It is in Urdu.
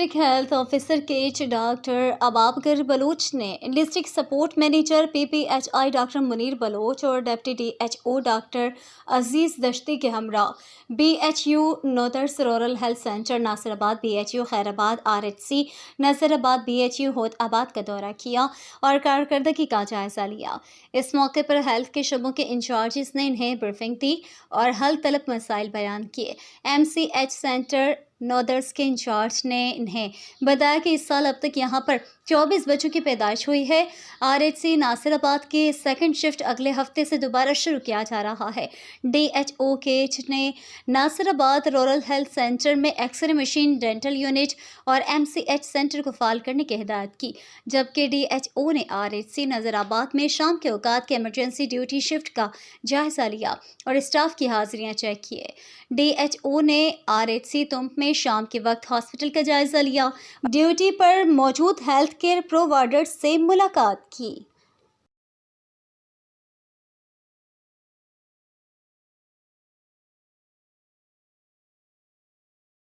ڈسٹرکٹ ہیلتھ آفیسر کے ڈاکٹر ابابکر بلوچ نے district support manager PPHI doctor Munir Baloch اور ڈپٹی DHO ڈاکٹر عزیز دشتی کے ہمراہ BHU نودرس رورل ہیلتھ سینٹر ناصر آباد، BHU خیر آباد، RHC نظر آباد، BHU ہود آباد کا دورہ کیا اور کارکردگی کا جائزہ لیا۔ اس موقع پر ہیلتھ کے شعبوں کے انچارجز نے انہیں بریفنگ دی اور حل طلب مسائل بیان کیے۔ MCH سینٹر نودرس کے انچارج نے انہیں بتایا کہ اس سال اب تک یہاں پر 24 بچوں کی پیدائش ہوئی ہے۔ RHC ناصر آباد کی سیکنڈ شفٹ اگلے ہفتے سے دوبارہ شروع کیا جا رہا ہے۔ DHOKH نے ناصر آباد رورل ہیلتھ سینٹر میں X ray machine, dental unit اور MCH سینٹر کو فعال کرنے کی ہدایت کی، جبکہ DHO نے RHC نظر آباد میں شام کے اوقات کے ایمرجنسی ڈیوٹی شفٹ کا جائزہ لیا اور اسٹاف کی حاضریاں چیک کیے۔ DHO نے RHC تمب میں شام کے وقت ہاسپٹل کا جائزہ لیا، ڈیوٹی پر موجود ہیلتھ کیئر پرووائڈرز سے ملاقات کی۔